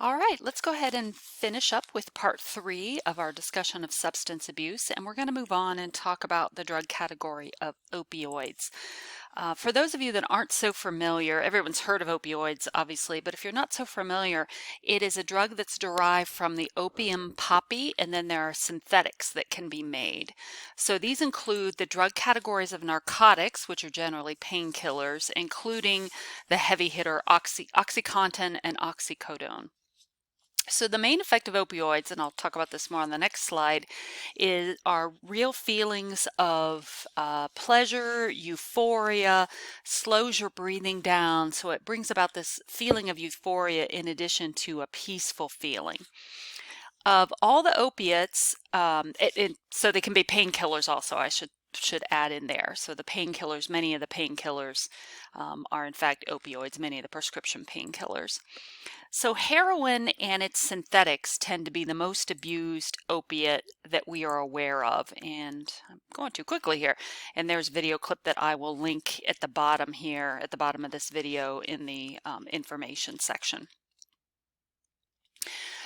All right, let's go ahead and finish up with part 3 of our discussion of substance abuse, and we're going to move on and talk about the drug category of opioids. For those of you that aren't so familiar, everyone's heard of opioids, obviously, but if you're not so familiar, it is a drug that's derived from the opium poppy, and then there are synthetics that can be made. So these include the drug categories of narcotics, which are generally painkillers, including the heavy hitter OxyContin and oxycodone. So the main effect of opioids, and I'll talk about this more on the next slide, are real feelings of pleasure, euphoria, slows your breathing down. So it brings about this feeling of euphoria in addition to a peaceful feeling. Of all the opiates, so they can be painkillers also, I should add in there. So the painkillers, many of the painkillers are in fact opioids, many of the prescription painkillers. So heroin and its synthetics tend to be the most abused opiate that we are aware of. And I'm going too quickly here. And there's a video clip that I will link at the bottom here, at the bottom of this video in the information section.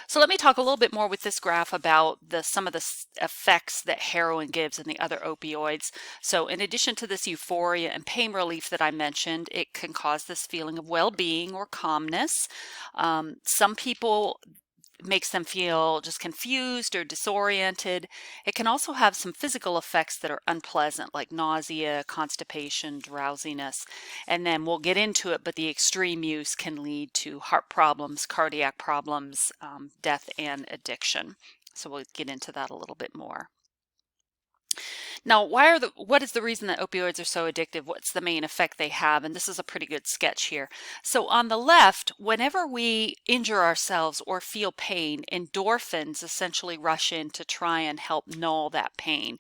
So let me talk a little bit more with this graph about some of the effects that heroin gives and the other opioids. So in addition to this euphoria and pain relief that I mentioned, it can cause this feeling of well-being or calmness. Some people makes them feel just confused or disoriented. It can also have some physical effects that are unpleasant, like nausea, constipation, drowsiness. And then we'll get into it, but the extreme use can lead to heart problems, cardiac problems, death, and addiction. So we'll get into that a little bit more. Now, what is the reason that opioids are so addictive? What's the main effect they have? And this is a pretty good sketch here. So on the left, whenever we injure ourselves or feel pain, endorphins essentially rush in to try and help null that pain.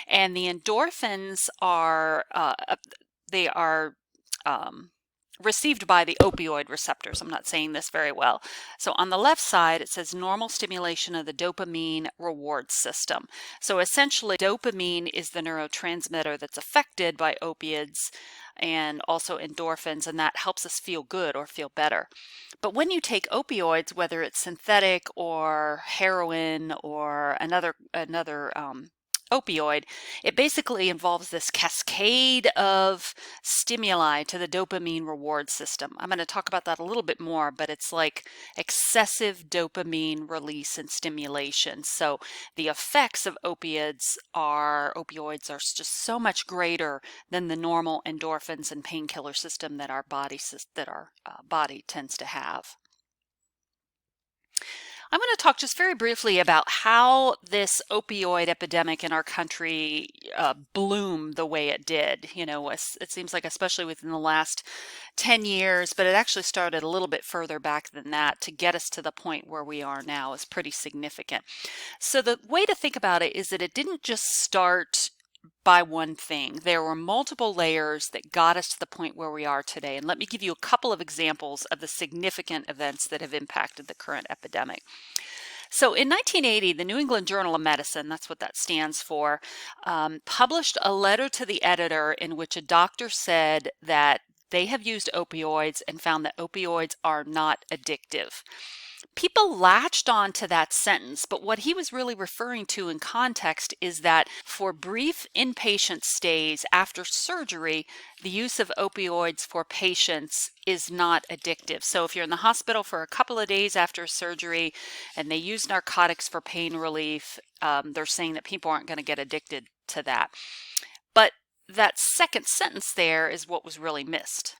And the endorphins are, received by the opioid receptors. I'm not saying this very well. So on the left side, it says normal stimulation of the dopamine reward system. So essentially, dopamine is the neurotransmitter that's affected by opiates and also endorphins, and that helps us feel good or feel better. But when you take opioids, whether it's synthetic or heroin or another opioid, it basically involves this cascade of stimuli to the dopamine reward system. I'm going to talk about that a little bit more, but it's like excessive dopamine release and stimulation. So the effects of opioids are just so much greater than the normal endorphins and painkiller system that our body tends to have. I'm going to talk just very briefly about how this opioid epidemic in our country bloomed the way it did. You know, it seems like especially within the last 10 years, but it actually started a little bit further back than that to get us to the point where we are now is pretty significant. So the way to think about it is that it didn't just start by one thing. There were multiple layers that got us to the point where we are today. And let me give you a couple of examples of the significant events that have impacted the current epidemic. So in 1980, the New England Journal of Medicine, that's what that stands for, published a letter to the editor in which a doctor said that they have used opioids and found that opioids are not addictive. People latched on to that sentence, but what he was really referring to in context is that for brief inpatient stays after surgery, the use of opioids for patients is not addictive. So if you're in the hospital for a couple of days after surgery and they use narcotics for pain relief, they're saying that people aren't going to get addicted to that. But that second sentence there is what was really missed.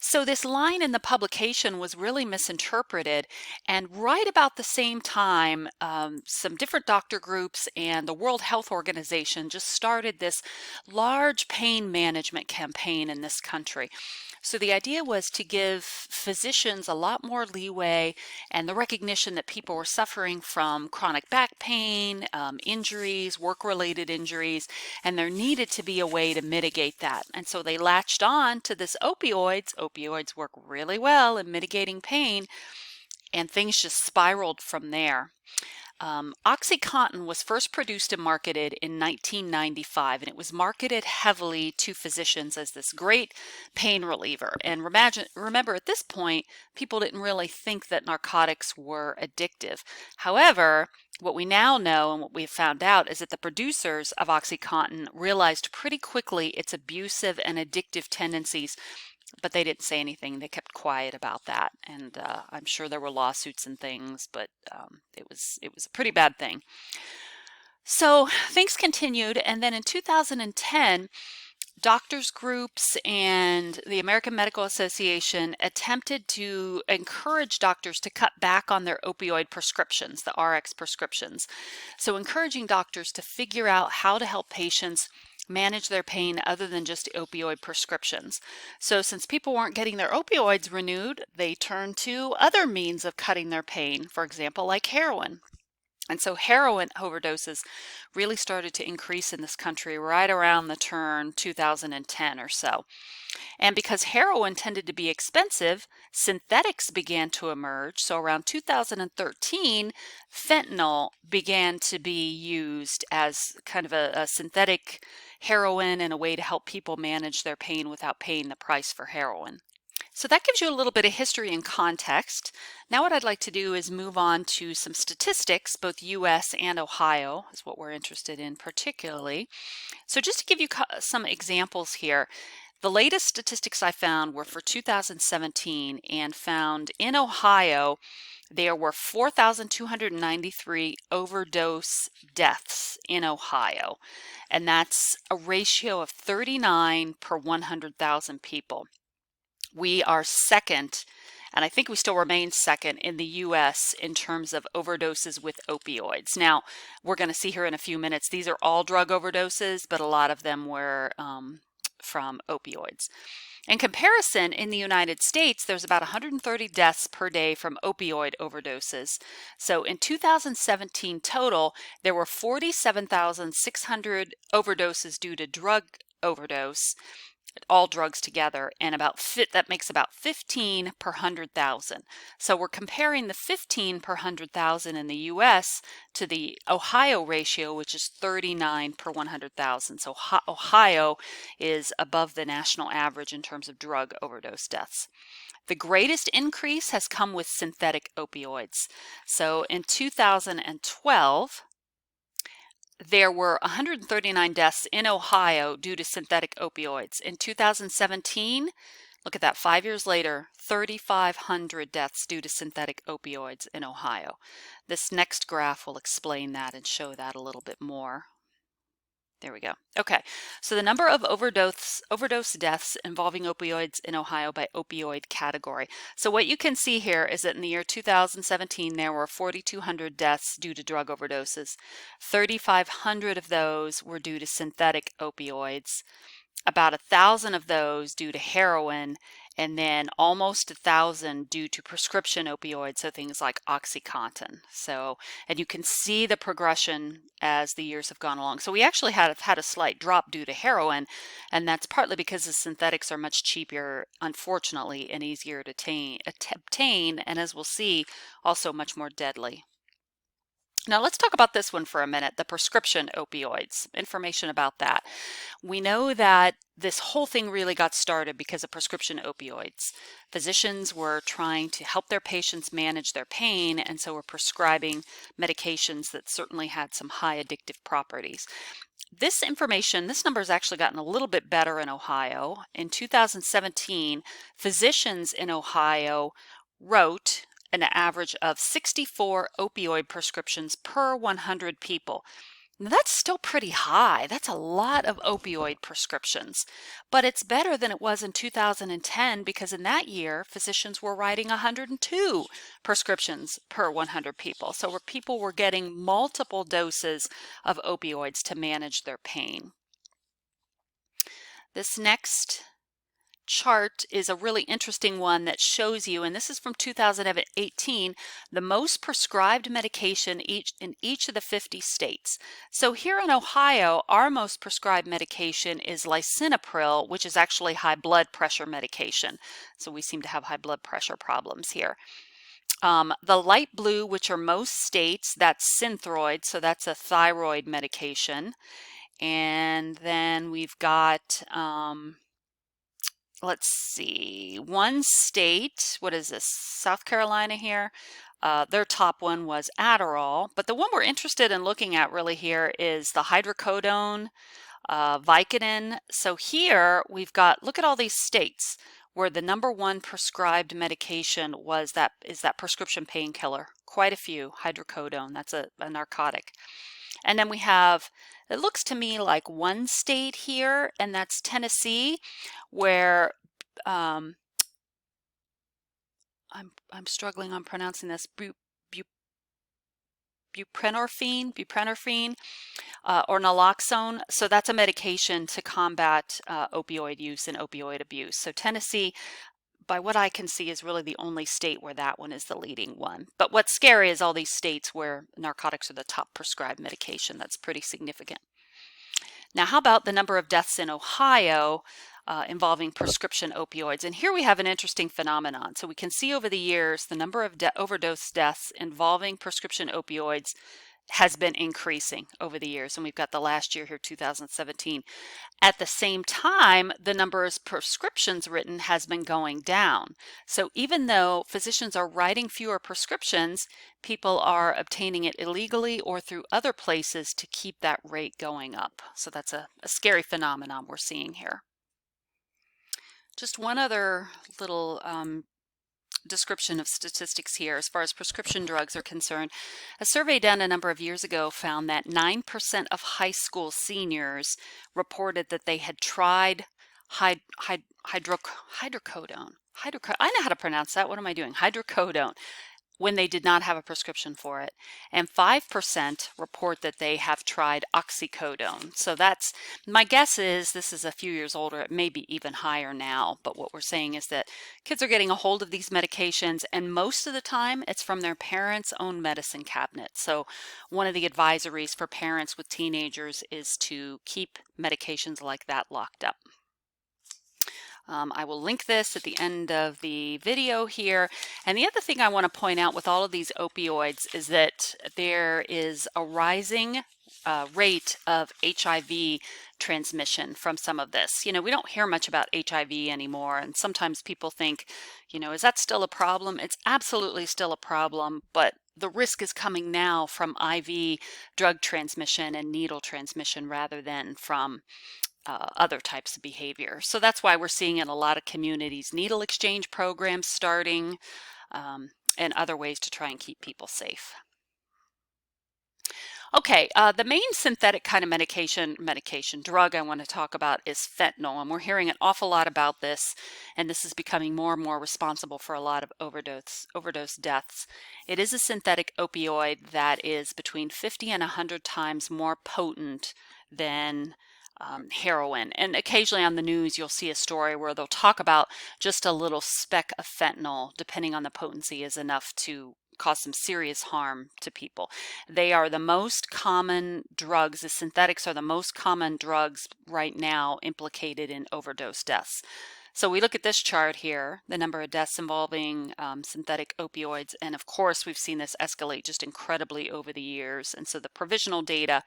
So this line in the publication was really misinterpreted, and right about the same time, some different doctor groups and the World Health Organization just started this large pain management campaign in this country. So the idea was to give physicians a lot more leeway and the recognition that people were suffering from chronic back pain, injuries, work-related injuries, and there needed to be a way to mitigate that. And so they latched on to this opioids. Opioids work really well in mitigating pain, and things just spiraled from there. OxyContin was first produced and marketed in 1995, and it was marketed heavily to physicians as this great pain reliever. And remember, at this point, people didn't really think that narcotics were addictive. However, what we now know and what we've found out is that the producers of OxyContin realized pretty quickly its abusive and addictive tendencies, but they didn't say anything. They kept quiet about that, and I'm sure there were lawsuits and things, but it was a pretty bad thing. So things continued, and then in 2010, doctors groups and the American Medical Association attempted to encourage doctors to cut back on their opioid prescriptions, the RX prescriptions. So encouraging doctors to figure out how to help patients manage their pain other than just opioid prescriptions. So since people weren't getting their opioids renewed, they turned to other means of cutting their pain, for example, like heroin. And so heroin overdoses really started to increase in this country right around the turn 2010 or so. And because heroin tended to be expensive, synthetics began to emerge. So around 2013, fentanyl began to be used as kind of a synthetic heroin and a way to help people manage their pain without paying the price for heroin. So that gives you a little bit of history and context. Now what I'd like to do is move on to some statistics, both US and Ohio is what we're interested in particularly. So just to give you some examples here, the latest statistics I found were for 2017 and found in Ohio there were 4,293 overdose deaths in Ohio, and that's a ratio of 39 per 100,000 people. We are second, and I think we still remain second in the US in terms of overdoses with opioids. Now, we're going to see here in a few minutes, these are all drug overdoses, but a lot of them were from opioids. In comparison, in the United States, there's about 130 deaths per day from opioid overdoses. So in 2017 total, there were 47,600 overdoses due to drug overdose, all drugs together, and that makes about 15 per 100,000. So we're comparing the 15 per 100,000 in the US to the Ohio ratio, which is 39 per 100,000. So Ohio is above the national average in terms of drug overdose deaths. The greatest increase has come with synthetic opioids. So in 2012, there were 139 deaths in Ohio due to synthetic opioids. In 2017, look at that, 5 years later, 3,500 deaths due to synthetic opioids in Ohio. This next graph will explain that and show that a little bit more. There we go. Okay, so the number of overdose deaths involving opioids in Ohio by opioid category. So what you can see here is that in the year 2017, there were 4,200 deaths due to drug overdoses. 3,500 of those were due to synthetic opioids. About 1,000 of those due to heroin, and then almost 1,000 due to prescription opioids, so things like OxyContin. So, and you can see the progression as the years have gone along. So we actually have had a slight drop due to heroin, and that's partly because the synthetics are much cheaper, unfortunately, and easier to obtain, and as we'll see, also much more deadly. Now let's talk about this one for a minute, the prescription opioids, information about that. We know that this whole thing really got started because of prescription opioids. Physicians were trying to help their patients manage their pain, and so were prescribing medications that certainly had some high addictive properties. This number has actually gotten a little bit better in Ohio. In 2017, physicians in Ohio wrote an average of 64 opioid prescriptions per 100 people. Now, that's still pretty high. That's a lot of opioid prescriptions, but it's better than it was in 2010 because in that year, physicians were writing 102 prescriptions per 100 people. So people were getting multiple doses of opioids to manage their pain. This next chart is a really interesting one that shows you, and this is from 2018, the most prescribed medication in each of the 50 states. So here in Ohio, our most prescribed medication is lisinopril, which is actually high blood pressure medication. So we seem to have high blood pressure problems here. The light blue, which are most states, that's Synthroid, so that's a thyroid medication. And then we've got, let's see, one state, what is this, South Carolina here? Their top one was Adderall, but the one we're interested in looking at really here is the hydrocodone, Vicodin. So here we've got, look at all these states where the number one prescribed medication is that prescription painkiller. Quite a few, hydrocodone, that's a narcotic. And then we have, it looks to me like one state here, and that's Tennessee, where I'm struggling on pronouncing this, buprenorphine, or naloxone. So that's a medication to combat opioid use and opioid abuse. So Tennessee, by what I can see, is really the only state where that one is the leading one. But what's scary is all these states where narcotics are the top prescribed medication. That's pretty significant. Now, how about the number of deaths in Ohio involving prescription opioids? And here we have an interesting phenomenon. So we can see over the years the number of overdose deaths involving prescription opioids has been increasing over the years. And we've got the last year here, 2017. At the same time, the number of prescriptions written has been going down. So even though physicians are writing fewer prescriptions, people are obtaining it illegally or through other places to keep that rate going up. So that's a scary phenomenon we're seeing here. Just one other little description of statistics here as far as prescription drugs are concerned. A survey done a number of years ago found that 9% of high school seniors reported that they had tried hydrocodone. I know how to pronounce that. What am I doing? Hydrocodone, when they did not have a prescription for it. And 5% report that they have tried oxycodone. So that's, my guess is this is a few years older. It may be even higher now. But what we're saying is that kids are getting a hold of these medications, and most of the time it's from their parents' own medicine cabinet. So one of the advisories for parents with teenagers is to keep medications like that locked up. I will link this at the end of the video here. And the other thing I want to point out with all of these opioids is that there is a rising rate of HIV transmission from some of this. You know, we don't hear much about HIV anymore, and sometimes people think, you know, is that still a problem? It's absolutely still a problem, but the risk is coming now from IV drug transmission and needle transmission rather than from other types of behavior. So that's why we're seeing in a lot of communities needle exchange programs starting, and other ways to try and keep people safe. Okay, the main synthetic kind of medication drug I want to talk about is fentanyl, and we're hearing an awful lot about this, and this is becoming more and more responsible for a lot of overdose deaths. It is a synthetic opioid that is between 50 and 100 times more potent than heroin. And occasionally on the news you'll see a story where they'll talk about just a little speck of fentanyl, depending on the potency, is enough to cause some serious harm to people. They are the most common drugs. The synthetics are the most common drugs right now implicated in overdose deaths. So we look at this chart here, the number of deaths involving synthetic opioids, and of course we've seen this escalate just incredibly over the years. And so the provisional data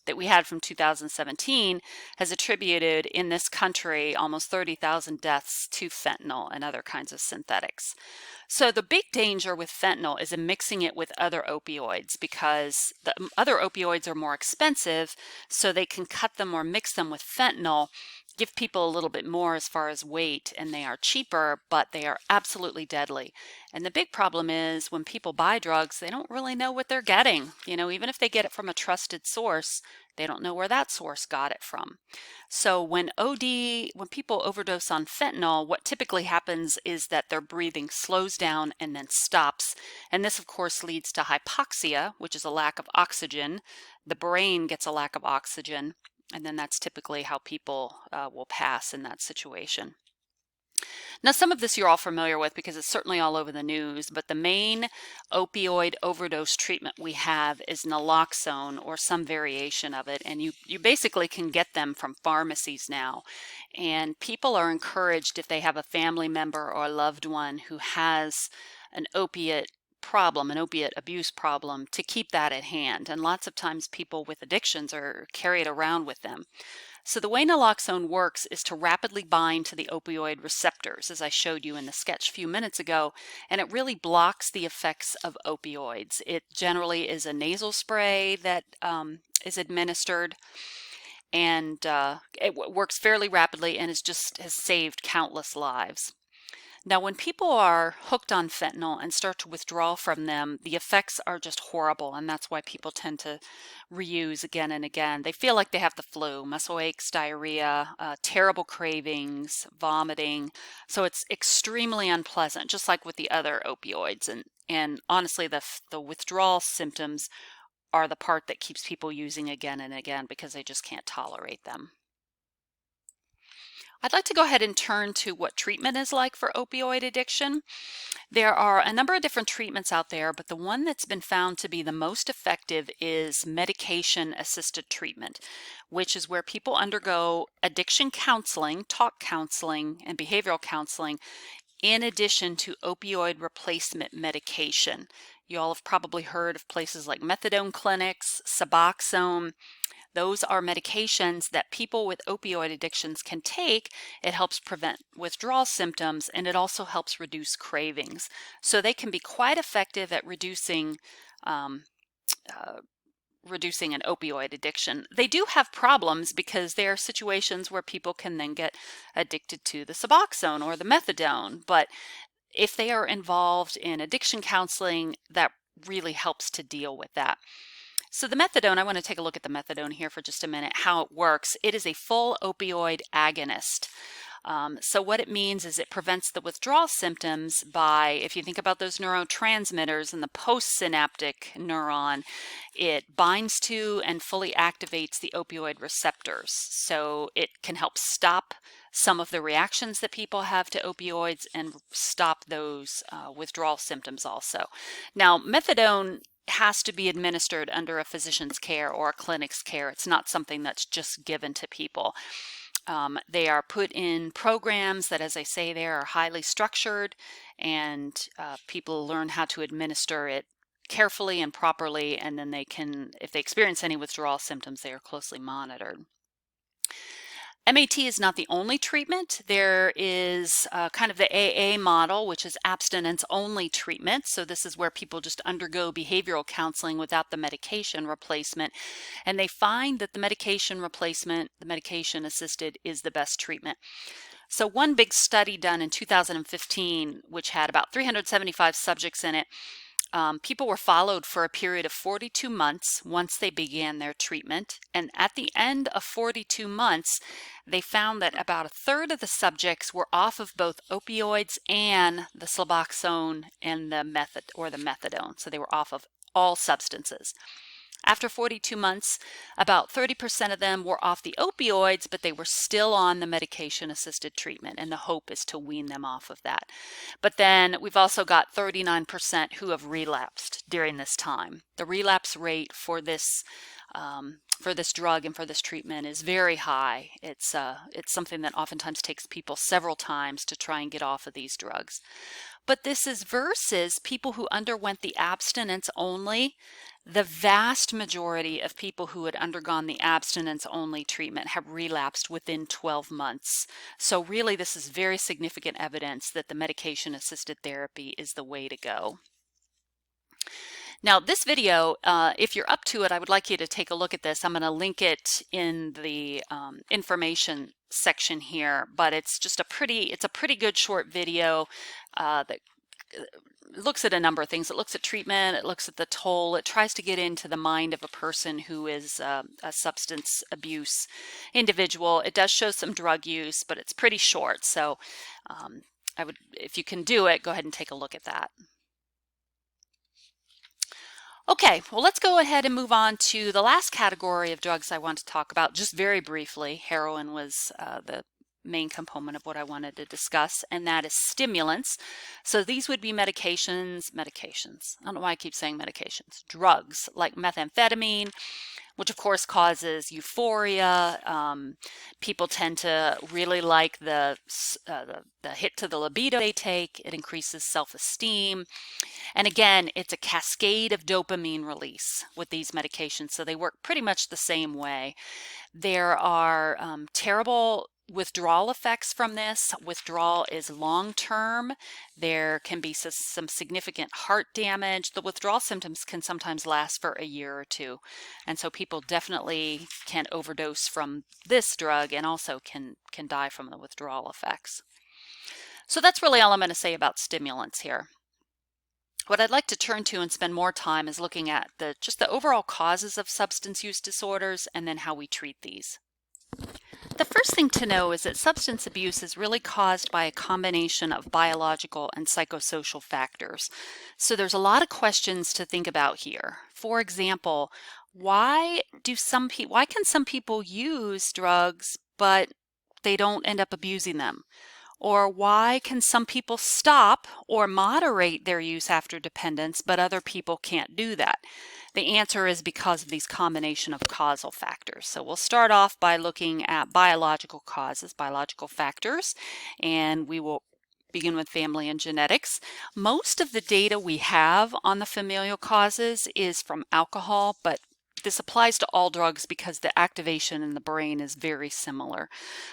that we had from 2017 has attributed in this country almost 30,000 deaths to fentanyl and other kinds of synthetics. So the big danger with fentanyl is in mixing it with other opioids, because the other opioids are more expensive, so they can cut them or mix them with fentanyl, give people a little bit more as far as weight, and they are cheaper, but they are absolutely deadly. And the big problem is when people buy drugs, they don't really know what they're getting. You know, even if they get it from a trusted source, they don't know where that source got it from. So when people overdose on fentanyl, what typically happens is that their breathing slows down and then stops. And this, of course, leads to hypoxia, which is a lack of oxygen. The brain gets a lack of oxygen, and then that's typically how people will pass in that situation. Now, some of this you're all familiar with because it's certainly all over the news, but the main opioid overdose treatment we have is naloxone or some variation of it, and you basically can get them from pharmacies now. And people are encouraged, if they have a family member or a loved one who has an opiate problem, an opiate abuse problem, to keep that at hand. And lots of times people with addictions are carry it around with them. So the way naloxone works is to rapidly bind to the opioid receptors, as I showed you in the sketch a few minutes ago, and it really blocks the effects of opioids. It generally is a nasal spray that is administered, and it works fairly rapidly and has saved countless lives. Now, when people are hooked on fentanyl and start to withdraw from them, the effects are just horrible, and that's why people tend to reuse again and again. They feel like they have the flu, muscle aches, diarrhea, terrible cravings, vomiting. So it's extremely unpleasant, just like with the other opioids. And honestly, the withdrawal symptoms are the part that keeps people using again and again because they just can't tolerate them. I'd like to go ahead and turn to what treatment is like for opioid addiction. There are a number of different treatments out there, but the one that's been found to be the most effective is medication-assisted treatment, which is where people undergo addiction counseling, talk counseling, and behavioral counseling in addition to opioid replacement medication. You all have probably heard of places like methadone clinics, Suboxone. Those are medications that people with opioid addictions can take. It helps prevent withdrawal symptoms, and it also helps reduce cravings. So they can be quite effective at reducing an opioid addiction. They do have problems because there are situations where people can then get addicted to the Suboxone or the methadone. But if they are involved in addiction counseling, that really helps to deal with that. So the methadone, I want to take a look at the methadone here for just a minute, how it works. It is a full opioid agonist. So what it means is it prevents the withdrawal symptoms by, if you think about those neurotransmitters in the postsynaptic neuron, it binds to and fully activates the opioid receptors. So it can help stop some of the reactions that people have to opioids and stop those withdrawal symptoms also. Now, methadone has to be administered under a physician's care or a clinic's care. It's not something that's just given to people. They are put in programs that, as I say, there are highly structured, and people learn how to administer it carefully and properly, and then they can, if they experience any withdrawal symptoms, they are closely monitored. MAT is not the only treatment. There is kind of the AA model, which is abstinence-only treatment. So this is where people just undergo behavioral counseling without the medication replacement. And they find that the medication replacement, the medication-assisted, is the best treatment. So one big study done in 2015, which had about 375 subjects in it, people were followed for a period of 42 months once they began their treatment. And at the end of 42 months, they found that about a third of the subjects were off of both opioids and the Suboxone and the methadone. So they were off of all substances. After 42 months, about 30% of them were off the opioids, but they were still on the medication-assisted treatment, and the hope is to wean them off of that. But then we've also got 39% who have relapsed during this time. The relapse rate for this drug and for this treatment is very high. It's something that oftentimes takes people several times to try and get off of these drugs. But this is versus people who underwent the abstinence only. The vast majority of people who had undergone the abstinence-only treatment have relapsed within 12 months. So really, this is very significant evidence that the medication-assisted therapy is the way to go. Now, this video, if you're up to it, I would like you to take a look at this. I'm going to link it in the information section here, but it's just a pretty good short video that looks at a number of things. It looks at treatment, it looks at the toll, it tries to get into the mind of a person who is a substance abuse individual. It does show some drug use, but it's pretty short. So if you can do it, go ahead and take a look at that. Okay, well, let's go ahead and move on to the last category of drugs I want to talk about just very briefly. Heroin was the main component of what I wanted to discuss, and that is stimulants. So these would be medications. I don't know why I keep saying medications. Drugs like methamphetamine, which of course causes euphoria. People tend to really like the hit to the libido they take. It increases self-esteem. And again, it's a cascade of dopamine release with these medications. So they work pretty much the same way. There are terrible withdrawal effects from this. Withdrawal is long-term. There can be some significant heart damage. The withdrawal symptoms can sometimes last for a year or two. And so people definitely can overdose from this drug and also can die from the withdrawal effects. So that's really all I'm going to say about stimulants here. What I'd like to turn to and spend more time is looking at just the overall causes of substance use disorders and then how we treat these. The first thing to know is that substance abuse is really caused by a combination of biological and psychosocial factors. So there's a lot of questions to think about here. For example, why can some people use drugs but they don't end up abusing them? Or why can some people stop or moderate their use after dependence, but other people can't do that? The answer is because of these combination of causal factors. So we'll start off by looking at biological causes, biological factors, and we will begin with family and genetics. Most of the data we have on the familial causes is from alcohol, but this applies to all drugs because the activation in the brain is very similar.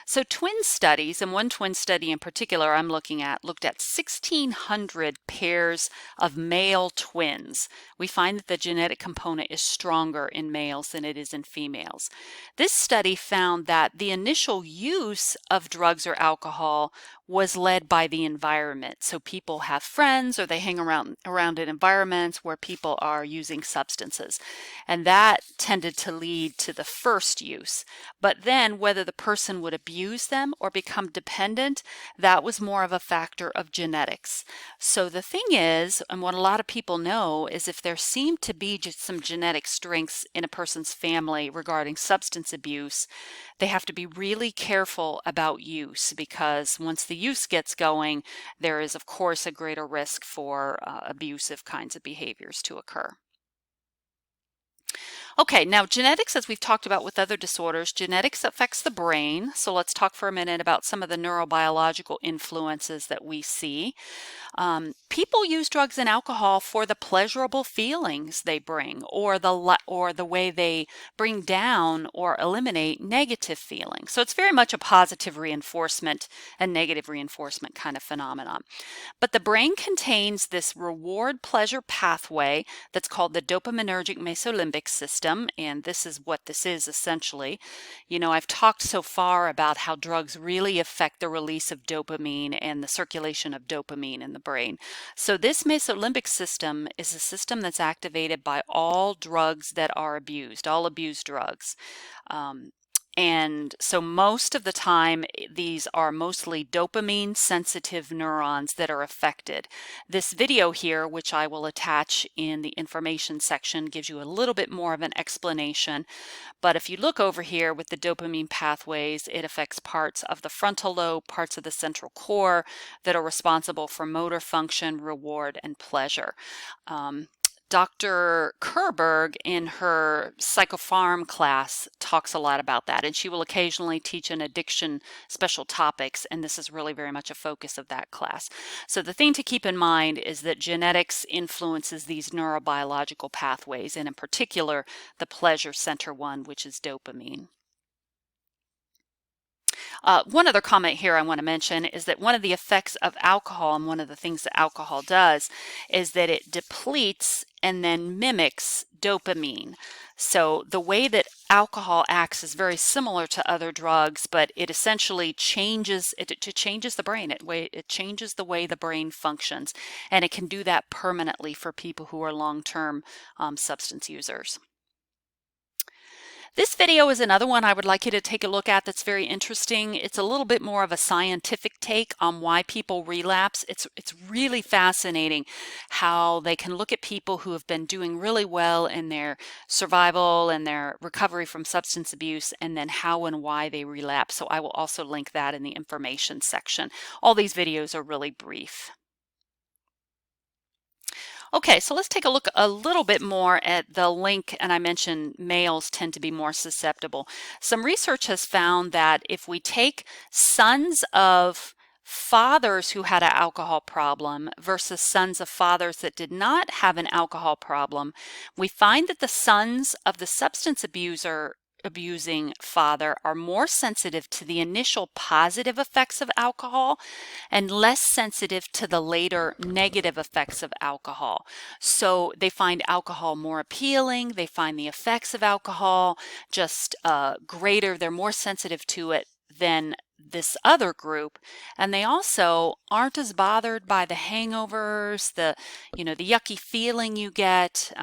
So twin studies, and one twin study in particular I'm looking at, looked at 1,600 pairs of male twins. We find that the genetic component is stronger in males than it is in females. This study found that the initial use of drugs or alcohol was led by the environment. So people have friends or they hang around in environments where people are using substances. And that tended to lead to the first use. But then whether the person would abuse them or become dependent, that was more of a factor of genetics. So the thing is, and what a lot of people know, is if there seem to be just some genetic strengths in a person's family regarding substance abuse, they have to be really careful about use, because once the use gets going, there is of course a greater risk for abusive kinds of behaviors to occur. Okay, now genetics, as we've talked about with other disorders, genetics affects the brain. So let's talk for a minute about some of the neurobiological influences that we see. People use drugs and alcohol for the pleasurable feelings they bring, or the way they bring down or eliminate negative feelings. So it's very much a positive reinforcement and negative reinforcement kind of phenomenon. But the brain contains this reward pleasure pathway that's called the dopaminergic mesolimbic system, and this is what this is essentially. You know, I've talked so far about how drugs really affect the release of dopamine and the circulation of dopamine in the brain. So this mesolimbic system is a system that's activated by all drugs that are abused, all abused drugs. And so most of the time, these are mostly dopamine sensitive neurons that are affected. This video here, which I will attach in the information section, gives you a little bit more of an explanation. But if you look over here with the dopamine pathways, it affects parts of the frontal lobe, parts of the central core that are responsible for motor function, reward, and pleasure. Dr. Kerberg in her psychopharm class talks a lot about that, and she will occasionally teach an addiction special topics, and this is really very much a focus of that class. So the thing to keep in mind is that genetics influences these neurobiological pathways, and in particular the pleasure center one, which is dopamine. One other comment here I want to mention is that one of the effects of alcohol, and one of the things that alcohol does, is that it depletes and then mimics dopamine. So the way that alcohol acts is very similar to other drugs, but it essentially changes the brain. It changes the way the brain functions, and it can do that permanently for people who are long-term substance users. This video is another one I would like you to take a look at that's very interesting. It's a little bit more of a scientific take on why people relapse. It's really fascinating how they can look at people who have been doing really well in their survival and their recovery from substance abuse, and then how and why they relapse. So I will also link that in the information section. All these videos are really brief. Okay, so let's take a look a little bit more at the link, and I mentioned males tend to be more susceptible. Some research has found that if we take sons of fathers who had an alcohol problem versus sons of fathers that did not have an alcohol problem, we find that the sons of the substance abusing father are more sensitive to the initial positive effects of alcohol and less sensitive to the later negative effects of alcohol. So they find alcohol more appealing, they find the effects of alcohol just greater, they're more sensitive to it than this other group, and they also aren't as bothered by the hangovers, the yucky feeling you get,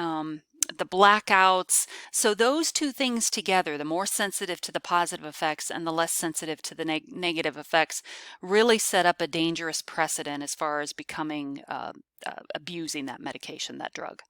the blackouts. So those two things together, the more sensitive to the positive effects and the less sensitive to the negative effects, really set up a dangerous precedent as far as becoming abusing that medication, that drug.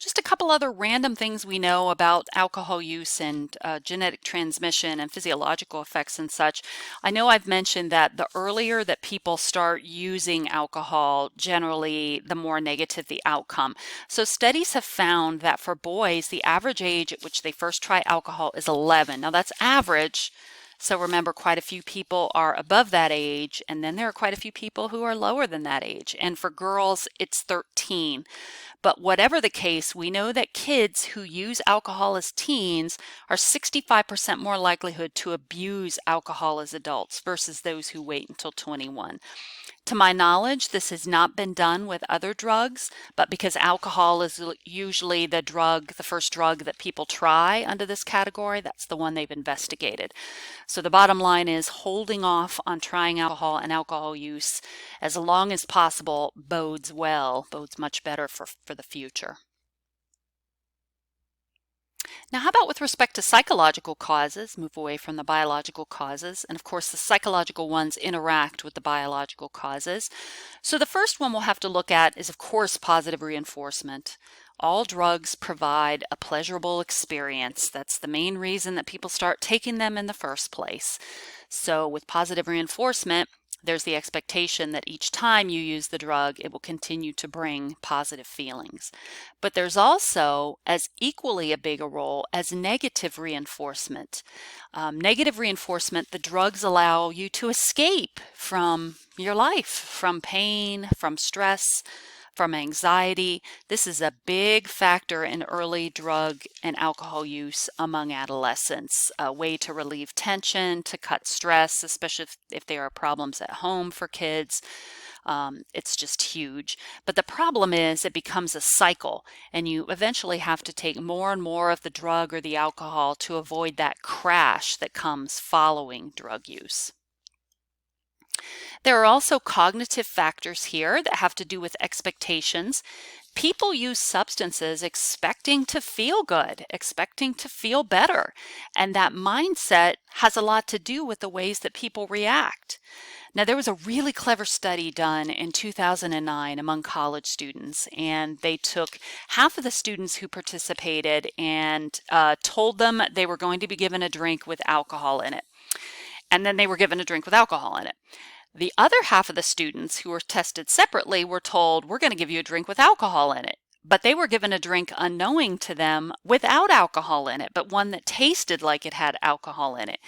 Just a couple other random things we know about alcohol use and genetic transmission and physiological effects and such. I know I've mentioned that the earlier that people start using alcohol, generally the more negative the outcome. So studies have found that for boys, the average age at which they first try alcohol is 11. Now that's average. So remember, quite a few people are above that age, and then there are quite a few people who are lower than that age. And for girls, it's 13. But whatever the case, we know that kids who use alcohol as teens are 65% more likelihood to abuse alcohol as adults versus those who wait until 21. To my knowledge, this has not been done with other drugs, but because alcohol is usually the first drug that people try under this category, that's the one they've investigated. So the bottom line is holding off on trying alcohol and alcohol use as long as possible bodes much better for the future. Now, how about with respect to psychological causes? Move away from the biological causes. And of course, the psychological ones interact with the biological causes. So the first one we'll have to look at is, of course, positive reinforcement. All drugs provide a pleasurable experience. That's the main reason that people start taking them in the first place. So with positive reinforcement, there's the expectation that each time you use the drug, it will continue to bring positive feelings. But there's also as equally a big a role as negative reinforcement. Negative reinforcement, the drugs allow you to escape from your life, from pain, from stress, from anxiety. This is a big factor in early drug and alcohol use among adolescents, a way to relieve tension, to cut stress, especially if there are problems at home for kids. It's just huge. But the problem is it becomes a cycle, and you eventually have to take more and more of the drug or the alcohol to avoid that crash that comes following drug use. There are also cognitive factors here that have to do with expectations. People use substances expecting to feel good, expecting to feel better, and that mindset has a lot to do with the ways that people react. Now, there was a really clever study done in 2009 among college students, and they took half of the students who participated and told them they were going to be given a drink with alcohol in it. And then they were given a drink with alcohol in it. The other half of the students who were tested separately were told, we're going to give you a drink with alcohol in it. But they were given a drink unknowing to them without alcohol in it, but one that tasted like it had alcohol in it.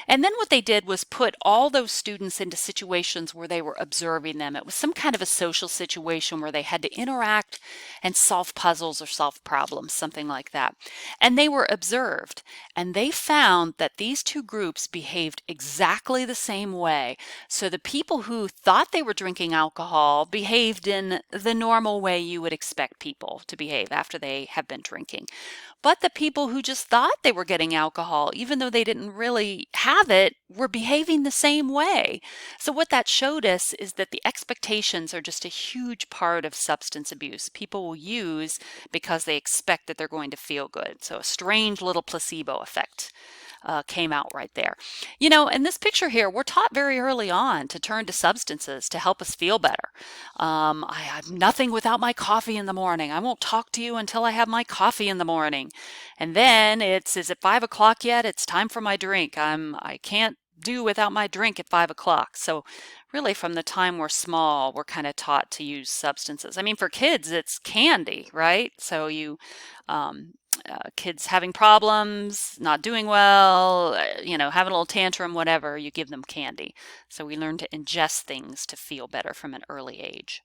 And then what they did was put all those students into situations where they were observing them. It was some kind of a social situation where they had to interact and solve puzzles or solve problems, something like that. And they were observed, and they found that these two groups behaved exactly the same way. So the people who thought they were drinking alcohol behaved in the normal way you would expect people. people to behave after they have been drinking. But the people who just thought they were getting alcohol, even though they didn't really have it, were behaving the same way. So what that showed us is that the expectations are just a huge part of substance abuse. People will use because they expect that they're going to feel good. So a strange little placebo effect came out right there. You know, in this picture here, we're taught very early on to turn to substances to help us feel better. I'm nothing without my coffee in the morning. I won't talk to you until I have my coffee in the morning. And then is it 5 o'clock yet? It's time for my drink. I can't do without my drink at 5 o'clock. So really from the time we're small, we're kind of taught to use substances. I mean, for kids, it's candy, right? So kids having problems, not doing well, having a little tantrum, whatever, you give them candy. So we learn to ingest things to feel better from an early age.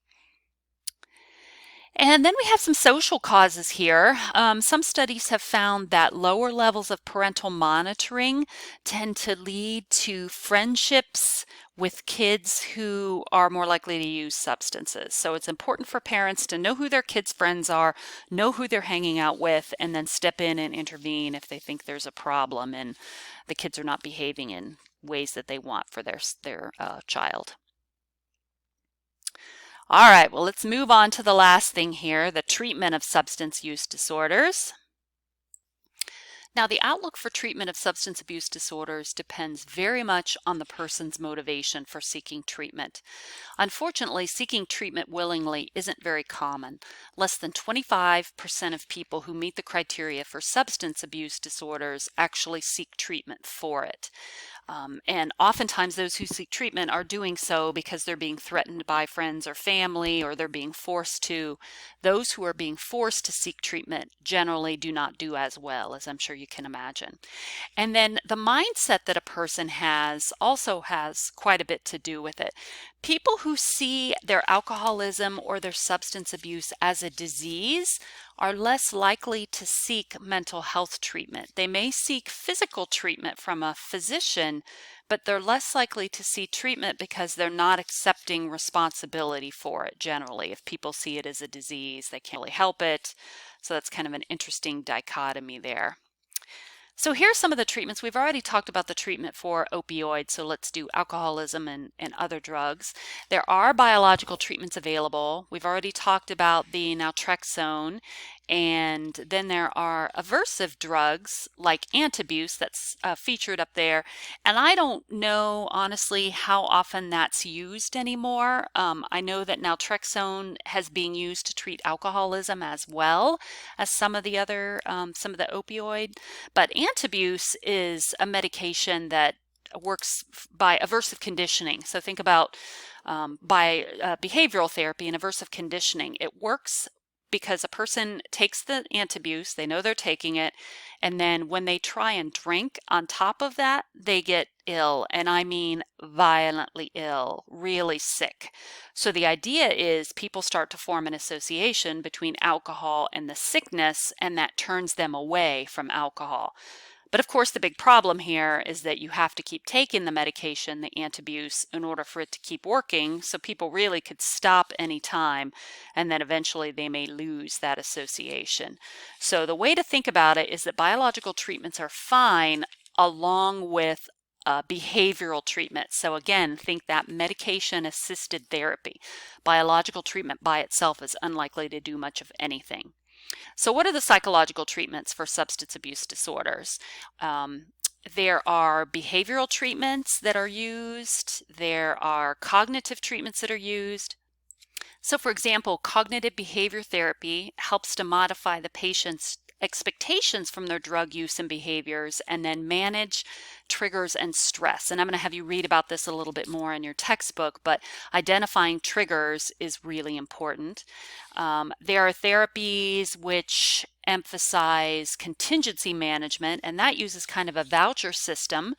And then we have some social causes here. Some studies have found that lower levels of parental monitoring tend to lead to friendships with kids who are more likely to use substances. So it's important for parents to know who their kids' friends are, know who they're hanging out with, and then step in and intervene if they think there's a problem and the kids are not behaving in ways that they want for their child. All right, well, let's move on to the last thing here, the treatment of substance use disorders. Now, the outlook for treatment of substance abuse disorders depends very much on the person's motivation for seeking treatment. Unfortunately, seeking treatment willingly isn't very common. Less than 25% of people who meet the criteria for substance abuse disorders actually seek treatment for it. And oftentimes those who seek treatment are doing so because they're being threatened by friends or family, or they're being forced to. Those who are being forced to seek treatment generally do not do as well, as I'm sure you can imagine. And then the mindset that a person has also has quite a bit to do with it. People who see their alcoholism or their substance abuse as a disease are less likely to seek mental health treatment. They may seek physical treatment from a physician, but they're less likely to see treatment because they're not accepting responsibility for it generally. If people see it as a disease, they can't really help it. So that's kind of an interesting dichotomy there. So here's some of the treatments. We've already talked about the treatment for opioids, so let's do alcoholism and other drugs. There are biological treatments available. We've already talked about the naltrexone, and then there are aversive drugs like antabuse that's featured up there. And I don't know, honestly, how often that's used anymore. I know that naltrexone has been used to treat alcoholism as well as some of the opioid. But antabuse is a medication that works by aversive conditioning. So think about by behavioral therapy and aversive conditioning. It works because a person takes the antabuse, they know they're taking it, and then when they try and drink on top of that, they get ill, and I mean violently ill, really sick. So the idea is people start to form an association between alcohol and the sickness, and that turns them away from alcohol. But of course, the big problem here is that you have to keep taking the medication, the antabuse, in order for it to keep working. So people really could stop any time, and then eventually they may lose that association. So the way to think about it is that biological treatments are fine along with behavioral treatment. So again, think that medication-assisted therapy. Biological treatment by itself is unlikely to do much of anything. So what are the psychological treatments for substance abuse disorders? There are behavioral treatments that are used. There are cognitive treatments that are used. So for example, cognitive behavior therapy helps to modify the patient's expectations from their drug use and behaviors, and then manage triggers and stress. And I'm going to have you read about this a little bit more in your textbook, but identifying triggers is really important. There are therapies which emphasize contingency management, and that uses kind of a voucher system.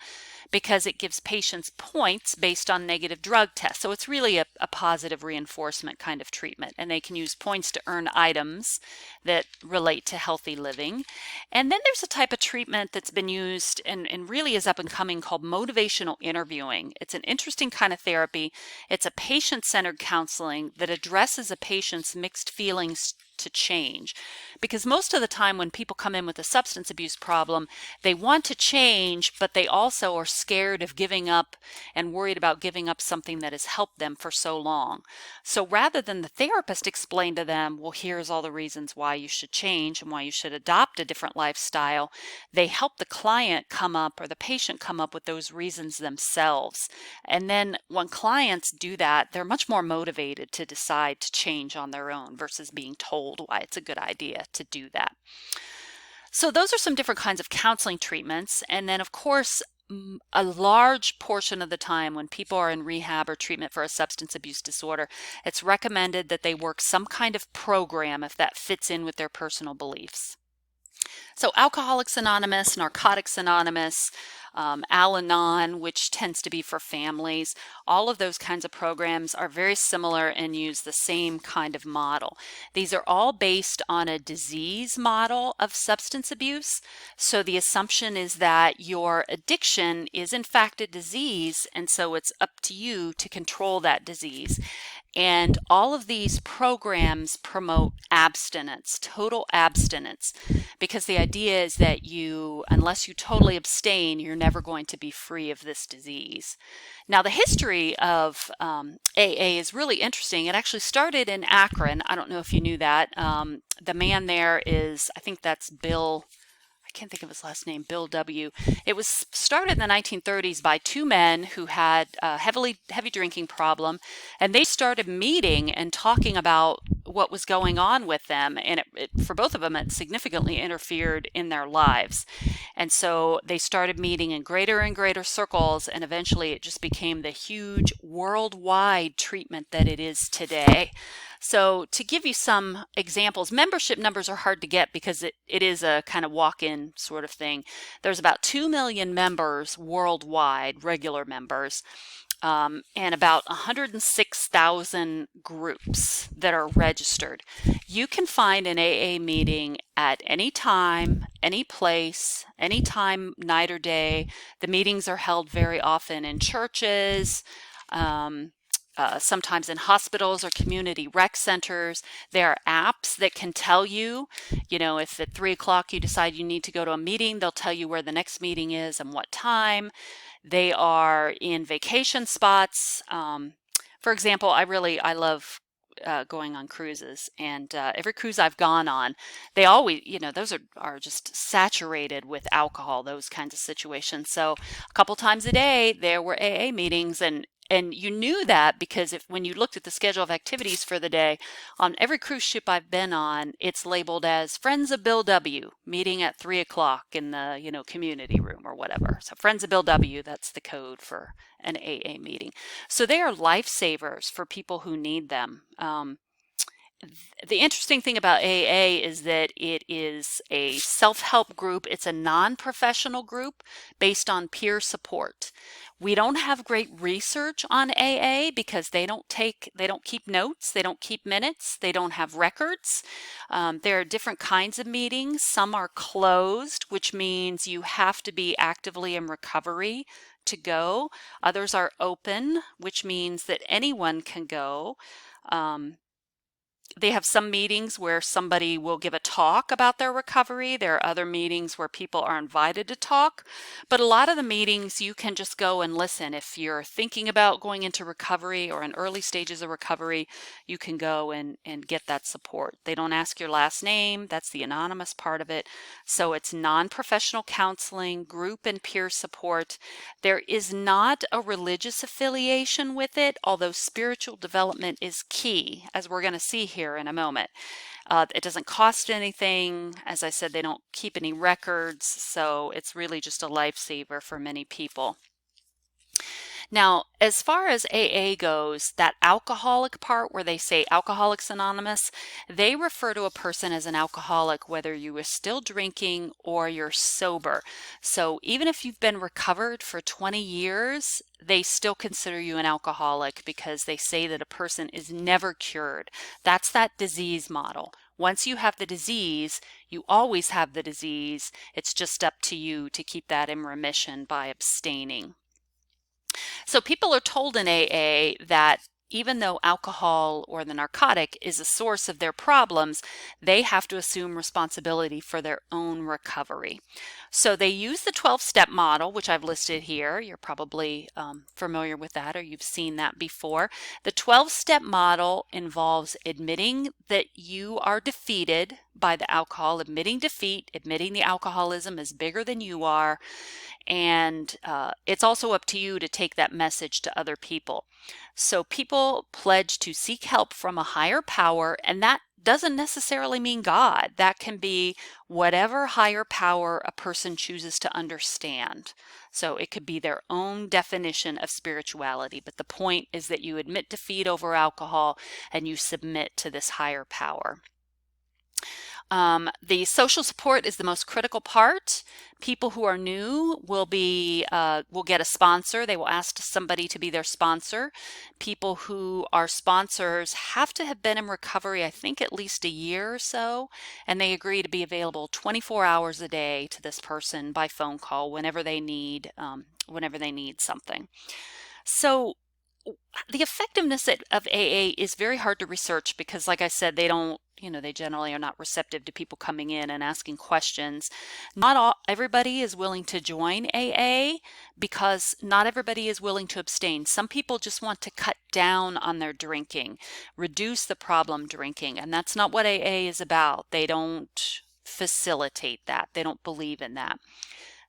because it gives patients points based on negative drug tests. So it's really a positive reinforcement kind of treatment, and they can use points to earn items that relate to healthy living. And then there's a type of treatment that's been used and really is up and coming called motivational interviewing. It's an interesting kind of therapy. It's a patient-centered counseling that addresses a patient's mixed feelings to change. Because most of the time when people come in with a substance abuse problem, they want to change, but they also are scared of giving up and worried about giving up something that has helped them for so long. So rather than the therapist explain to them, well, here's all the reasons why you should change and why you should adopt a different lifestyle, they help the client come up or the patient come up with those reasons themselves. And then when clients do that, they're much more motivated to decide to change on their own versus being told why it's a good idea to do that. So those are some different kinds of counseling treatments. And then, of course, a large portion of the time when people are in rehab or treatment for a substance abuse disorder, it's recommended that they work some kind of program if that fits in with their personal beliefs. So Alcoholics Anonymous, Narcotics Anonymous, Al-Anon, which tends to be for families, all of those kinds of programs are very similar and use the same kind of model. These are all based on a disease model of substance abuse. So the assumption is that your addiction is in fact a disease, and so it's up to you to control that disease. And all of these programs promote abstinence, total abstinence, because the idea is that unless you totally abstain, you're never going to be free of this disease. Now, the history of AA is really interesting. It actually started in Akron. I don't know if you knew that. The man there is, I think that's Bill. I can't think of his last name, Bill W. It was started in the 1930s by two men who had a heavy drinking problem, and they started meeting and talking about what was going on with them, and for both of them, it significantly interfered in their lives. And so they started meeting in greater and greater circles, and eventually it just became the huge worldwide treatment that it is today. So to give you some examples, membership numbers are hard to get because it is a kind of walk-in sort of thing. There's about 2 million members worldwide, regular members, and about 106,000 groups that are registered. You can find an AA meeting at any time, any place, any time, night or day. The meetings are held very often in churches, sometimes in hospitals or community rec centers. There are apps that can tell you, if at 3 o'clock you decide you need to go to a meeting, they'll tell you where the next meeting is and what time. They are in vacation spots. For example, I love going on cruises, and every cruise I've gone on, they always, those are just saturated with alcohol, those kinds of situations. So a couple times a day there were AA meetings, and you knew that because when you looked at the schedule of activities for the day, on every cruise ship I've been on, it's labeled as Friends of Bill W, meeting at 3 o'clock in the, community room or whatever. So Friends of Bill W, that's the code for an AA meeting. So they are lifesavers for people who need them. The interesting thing about AA is that it is a self-help group. It's a non-professional group based on peer support. We don't have great research on AA because they don't keep notes, they don't keep minutes, they don't have records. There are different kinds of meetings. Some are closed, which means you have to be actively in recovery to go. Others are open, which means that anyone can go. They have some meetings where somebody will give a talk about their recovery. There are other meetings where people are invited to talk. But a lot of the meetings you can just go and listen. If you're thinking about going into recovery or in early stages of recovery, you can go and get that support. They don't ask your last name. That's the anonymous part of it. So it's non-professional counseling, group and peer support. There is not a religious affiliation with it, although spiritual development is key, as we're going to see here in a moment. It doesn't cost anything. As I said, they don't keep any records, so it's really just a lifesaver for many people. Now, as far as AA goes, that alcoholic part where they say Alcoholics Anonymous, they refer to a person as an alcoholic whether you are still drinking or you're sober. So even if you've been recovered for 20 years, they still consider you an alcoholic because they say that a person is never cured. That's that disease model. Once you have the disease, you always have the disease. It's just up to you to keep that in remission by abstaining. So people are told in AA that even though alcohol or the narcotic is a source of their problems, they have to assume responsibility for their own recovery. So they use the 12-step model, which I've listed here. You're probably familiar with that, or you've seen that before. The 12-step model involves admitting that you are defeated by the alcohol, admitting defeat, admitting the alcoholism is bigger than you are, and it's also up to you to take that message to other people. So people pledge to seek help from a higher power, and that doesn't necessarily mean God. That can be whatever higher power a person chooses to understand. So it could be their own definition of spirituality, but the point is that you admit defeat over alcohol and you submit to this higher power. The social support is the most critical part. People who are new will get a sponsor. They will ask somebody to be their sponsor. People who are sponsors have to have been in recovery, I think, at least a year or so, and they agree to be available 24 hours a day to this person by phone call whenever they need something. So the effectiveness of AA is very hard to research because, like I said, they generally are not receptive to people coming in and asking questions. Not everybody is willing to join AA because not everybody is willing to abstain. Some people just want to cut down on their drinking, reduce the problem drinking, and that's not what AA is about. They don't facilitate that. They don't believe in that.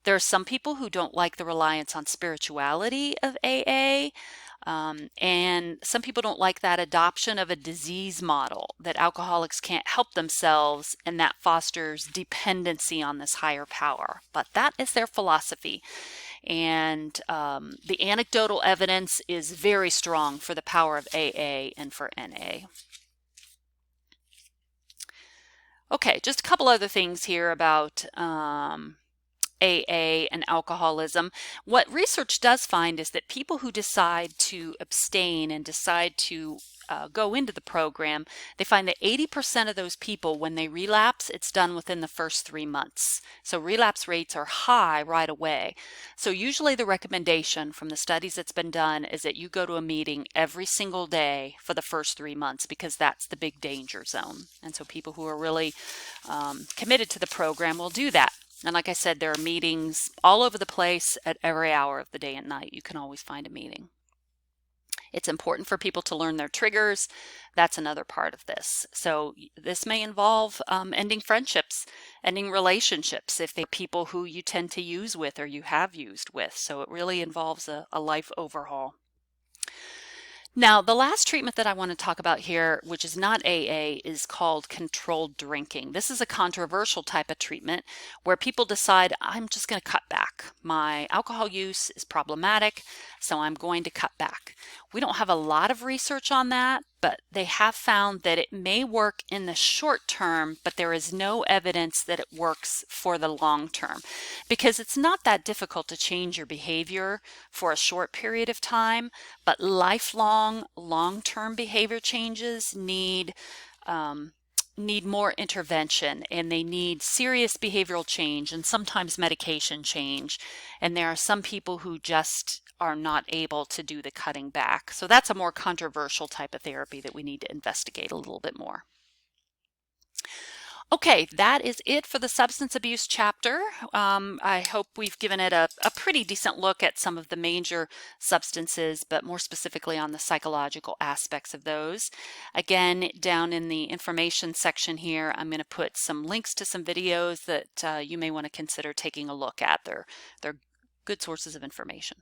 There are some people who don't like the reliance on spirituality of AA. And some people don't like that adoption of a disease model that alcoholics can't help themselves and that fosters dependency on this higher power. But that is their philosophy. And the anecdotal evidence is very strong for the power of AA and for NA. Okay, just a couple other things here about AA and alcoholism. What research does find is that people who decide to abstain and decide to go into the program, they find that 80% of those people, when they relapse, it's done within the first 3 months. So relapse rates are high right away. So usually the recommendation from the studies that's been done is that you go to a meeting every single day for the first 3 months because that's the big danger zone. And so people who are really committed to the program will do that. And like I said, there are meetings all over the place at every hour of the day and night. You can always find a meeting. It's important for people to learn their triggers. That's another part of this. So this may involve ending friendships, ending relationships if they're people who you tend to use with or you have used with. So it really involves a life overhaul. Now, the last treatment that I want to talk about here, which is not AA, is called controlled drinking. This is a controversial type of treatment where people decide, I'm just going to cut back. My alcohol use is problematic, so I'm going to cut back. We don't have a lot of research on that, but they have found that it may work in the short term, but there is no evidence that it works for the long term because it's not that difficult to change your behavior for a short period of time, but lifelong, long-term behavior changes need more intervention, and they need serious behavioral change and sometimes medication change. And there are some people who just are not able to do the cutting back. So that's a more controversial type of therapy that we need to investigate a little bit more. Okay, that is it for the substance abuse chapter. I hope we've given it a pretty decent look at some of the major substances, but more specifically on the psychological aspects of those. Again, down in the information section here, I'm going to put some links to some videos that you may want to consider taking a look at. They're good sources of information.